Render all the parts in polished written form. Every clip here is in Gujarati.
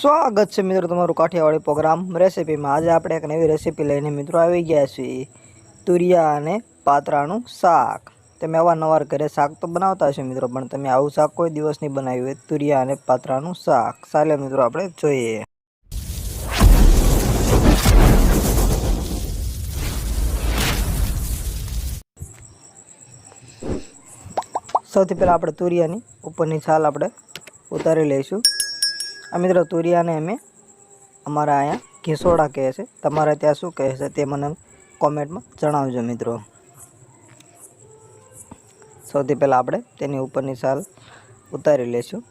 સ્વાગત છે મિત્રો તમારું કાઠિયાવાડી પ્રોગ્રામ રેસીપીમાં। આજે આપણે એક નવી રેસીપી લઈને મિત્રો આવી ગયા છીએ, તુરિયા અને પાત્રાનું શાક। તમે અવારનવાર ઘરે શાક તો બનાવતા હશો મિત્રો, પણ તમે આવું શાક કોઈ દિવસ નહીં બનાવ્યું હોય, તુરિયા અને પાત્રાનું શાક। ચાલો મિત્રો આપણે જોઈએ। સૌથી પહેલાં આપણે તુરિયાની ઉપરની છાલ આપણે ઉતારી લઈશું। આ મિત્રો તુરિયાને અમે અમારા અહીંયા ઘેસોડા કહે છે, તમારે ત્યાં શું કહે છે તે મને કોમેન્ટમાં જણાવજો મિત્રો। સૌથી પહેલાં આપણે તેની ઉપરની છાલ ઉતારી લઈશું।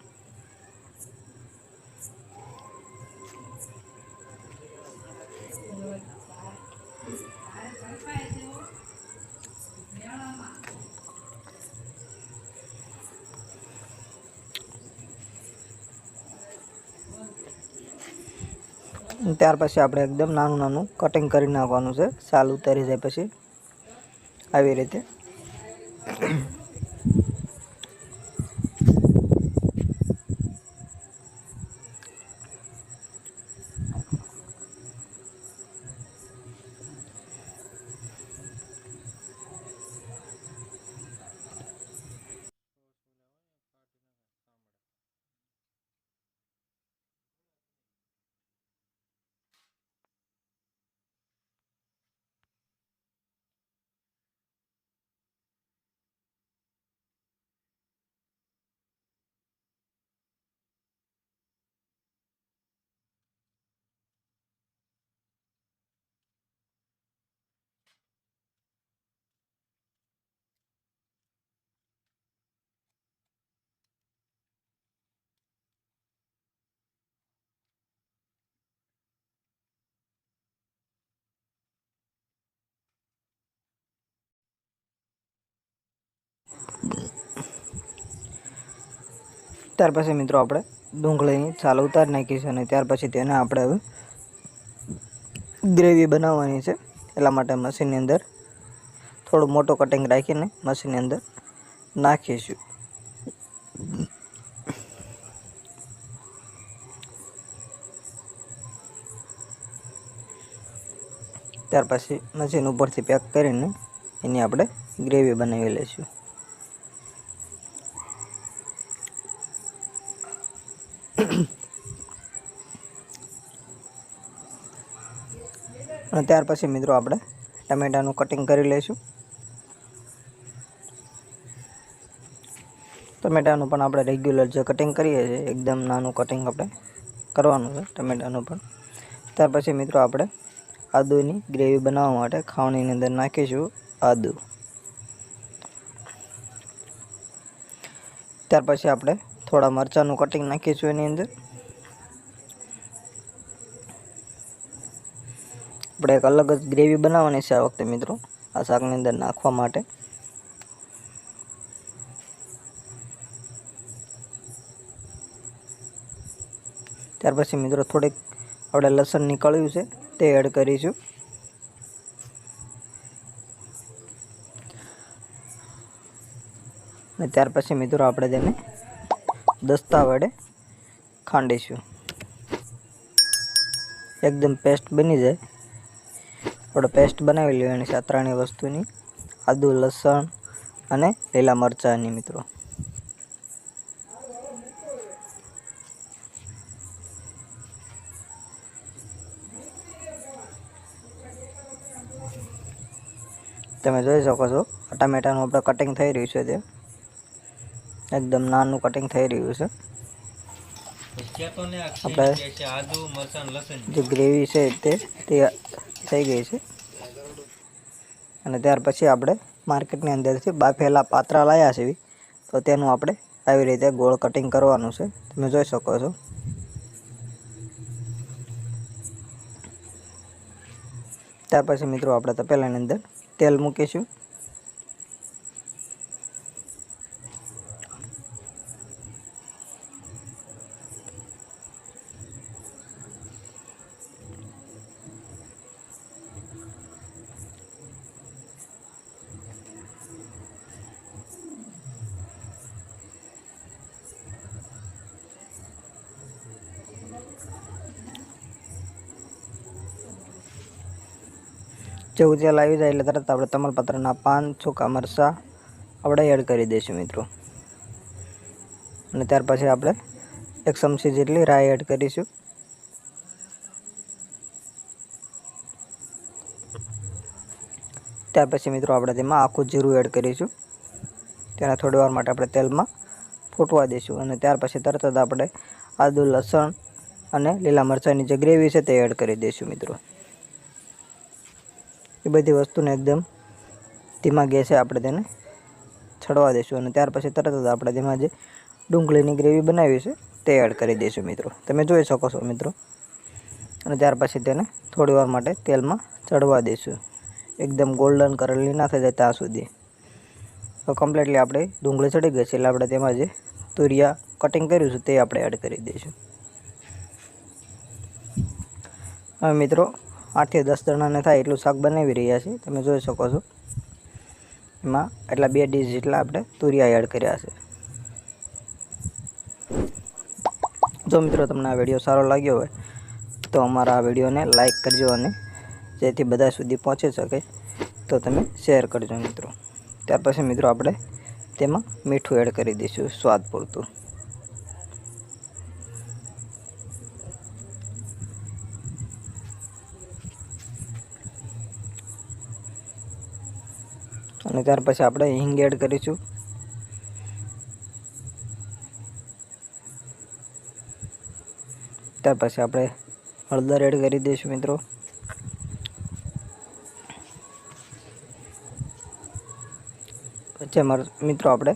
ત્યાર પછી આપણે એકદમ નાનું નાનું કટિંગ કરી નાખવાનું છે, છાલ ઉતારી જાય પછી આવી રીતે। ત્યાર પછી મિત્રો આપણે ડુંગળીની છાલ ઉતારી નાખીશું, અને ત્યાર પછી તેને આપણે હવે ગ્રેવી બનાવવાની છે। એટલા માટે મશીનની અંદર થોડું મોટું કટિંગ રાખીને મશીનની અંદર નાખીશું। ત્યાર પછી મશીન ઉપરથી પેક કરીને એની આપણે ગ્રેવી બનાવી લઈશું। અને ત્યાર પછી મિત્રો આપણે ટમેટાનું કટિંગ કરી લઈશું। ટમેટાનું પણ આપણે રેગ્યુલર જે કટિંગ કરીએ છીએ એકદમ નાનું કટિંગ આપણે કરવાનું છે ટમેટાનું પણ। ત્યાર પછી મિત્રો આપણે આદુની ગ્રેવી બનાવવા માટે ખાવણીની અંદર નાખીશું આદુ। ત્યાર પછી આપણે થોડા મરચાંનું કટિંગ નાખીશું એની અંદર। આપણે એક અલગ જ ગ્રેવી બનાવવાની છે આ વખતે મિત્રો આ શાકની અંદર નાખવા માટે। ત્યાર પછી મિત્રો થોડીક આપણે લસણ નીકળ્યું છે તે એડ કરીશું। અને ત્યાર પછી મિત્રો આપણે તેને દસ્તા વડે ખાંડીશું, એકદમ પેસ્ટ બની જાય। આપણે પેસ્ટ બનાવી લેવાની છે આ ત્રણેય વસ્તુની, આદુ, લસણ અને લીલા મરચાંની મિત્રો। તમે જોઈ શકો છો ટમેટાનું આપણે કટિંગ થઈ રહ્યું છે, તે એકદમ નાનું કટિંગ થઈ રહ્યું છે। આપણે જે ગ્રેવી છે તે થઈ ગઈ છે। અને ત્યાર પછી આપણે માર્કેટની અંદરથી બાફેલા પાત્રા લાવ્યા છે, તો તેનું આપણે આવી રીતે ગોળ કટિંગ કરવાનું છે, તમે જોઈ શકો છો। ત્યાર પછી મિત્રો આપણે તપેલાની અંદર તેલ મૂકીશું। જેવું તેલ આવી જાય એટલે તરત આપણે તમાલપત્રના પાન, સૂકા મરચાં આપણે એડ કરી દઈશું મિત્રો. અને ત્યાર પછી આપણે 1 ચમચી જેટલી રાઈ એડ કરીશું. ત્યાર પછી મિત્રો આપણે તેમાં આખું જીરું એડ કરીશું. તેને થોડી વાર માટે આપણે તેલમાં ફૂટવા દઈશું. અને ત્યાર પછી તરત જ આપણે આદુ, લસણ અને લીલા મરચાંની જે ગ્રેવી છે તે એડ કરી દઈશું મિત્રો. એ બધી વસ્તુને એકદમ ધીમા ગેસે આપણે તેને છડવા દઈશું. અને ત્યાર પછી તરત જ આપણે તેમાં જે ડુંગળીની ગ્રેવી બનાવી છે તે એડ કરી દઈશું મિત્રો. તમે જોઈ શકો છો મિત્રો. અને ત્યાર પછી તેને થોડી વાર માટે તેલમાં ચડવા દઈશું, એકદમ ગોલ્ડન કલરની ના થઈ જાય ત્યાં સુધી. તો કમ્પ્લીટલી આપણે ડુંગળી ચડી ગઈ છે એટલે આપણે તેમાં જે તુરિયા કટિંગ કર્યું છે તે આપણે એડ કરી દઈશું. હવે મિત્રો 8 થી 10 જણાને થાય એટલું શાક બનાવી રહ્યા છે. તમે જોઈ શકો છો એમાં એટલા 2 ડીશ જેટલા આપણે તુરિયા એડ કર્યા છે. જો મિત્રો તમને આ વિડીયો સારો લાગ્યો હોય તો અમારા આ વિડીયોને લાઈક કરજો, અને જેથી બધા સુધી પહોંચી શકે તો તમે શેર કરજો મિત્રો. ત્યાર પછી મિત્રો આપણે તેમાં મીઠું એડ કરી દઈશું સ્વાદ પૂરતું. અને ત્યાર પછી આપણે હિંગ એડ કરીશું. ત્યાર પછી આપણે હળદર એડ કરી દઈશું મિત્રો. પછી મિત્રો આપણે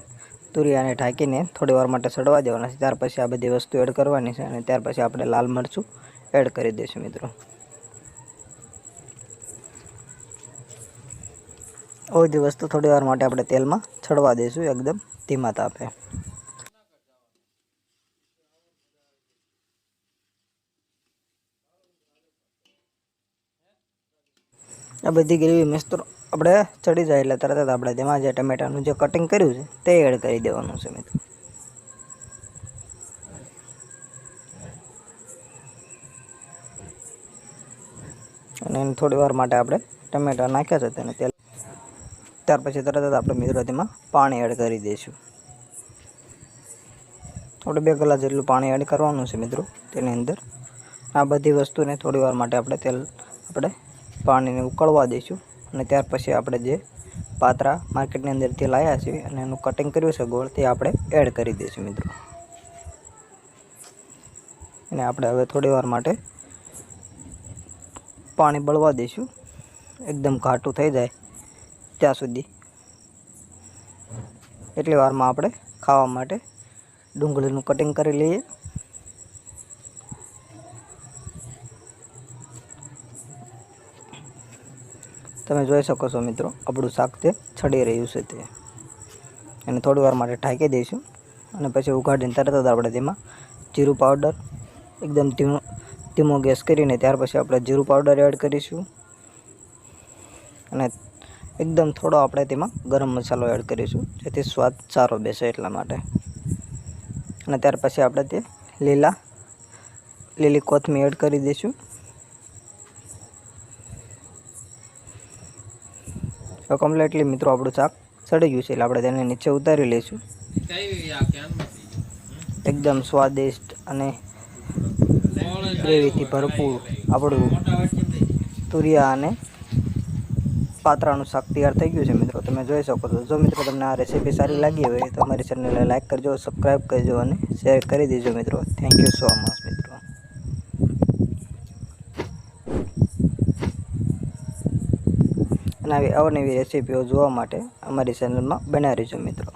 તુરિયાને ઢાંકીને થોડી વાર માટે સડવા દેવાના છે. ત્યાર પછી આ બધી વસ્તુ એડ કરવાની છે. અને ત્યાર પછી આપણે લાલ મરચું એડ કરી દઈશું મિત્રો. આ બધી વસ્તુ થોડી વાર માટે આપણે તેલમાં છડવા દઈશું એકદમ ધીમા તાપે. આ બધી ગ્રેવી મસ્ત આપણે ચડી જાય એટલે તરત જ આપણે તેમાં જે ટમેટાનું જે કટિંગ કર્યું છે તે એડ કરી દેવાનું છે મિત્રો. અને એને થોડી વાર માટે આપણે ટમેટા નાખ્યા છે તેને તેલ. ત્યાર પછી તરત જ આપણે મિત્રો તેમાં પાણી એડ કરી દઈશું. આપણે 2 ગ્લાસ જેટલું પાણી એડ કરવાનું છે મિત્રો. તેની અંદર આ બધી વસ્તુને થોડી વાર માટે આપણે પાણીને ઉકળવા દઈશું. અને ત્યાર પછી આપણે જે પાત્રા માર્કેટની અંદરથી લાવ્યા છે અને એનું કટિંગ કર્યું છે ગોળ, તે આપણે એડ કરી દઈશું મિત્રો. અને આપણે હવે થોડી વાર માટે પાણી બળવા દઈશું, એકદમ ઘાટું થઈ જાય ત્યાં સુધી. એટલી વારમાં આપણે ખાવા માટે ડુંગળીનું કટિંગ કરી લઈએ. તમે જોઈ શકો છો મિત્રો આપણું શાક તે છડી રહ્યું છે તે. અને થોડી વાર માટે ઢાંકી દઈશું. અને પછી ઉઘાડીને તરત જ આપણે તેમાં જીરું પાવડર એકદમ ધીમો ગેસ કરીને ત્યાર પછી આપણે જીરું પાવડર એડ કરીશું. અને એકદમ થોડો આપણે તેમાં ગરમ મસાલો એડ કરીશું જેથી સ્વાદ સારો બેસે એટલા માટે. અને ત્યાર પછી આપણે તે લીલી કોથમીર એડ કરી દઈશું. તો કમ્પ્લીટલી મિત્રો આપણું શાક સડી ગયું છે એટલે આપણે તેને નીચે ઉતારી લઈશું. એકદમ સ્વાદિષ્ટ અને ગ્રેવીથી ભરપૂર આપણું તુરિયા અને પાત્રાનું શાક તૈયાર થઈ ગયું છે મિત્રો. તમે જોઈ શકો છો. જો મિત્રો તમને આ રેસીપી સારી લાગી હોય તો અમારી ચેનલને લાઈક કરજો, સબસ્ક્રાઈબ કરજો અને શેર કરી દેજો મિત્રો. થેન્ક યુ સો મચ મિત્રો. અને આવી અવનવી રેસીપીઓ જોવા માટે અમારી ચેનલમાં બન્યા રહેજો મિત્રો.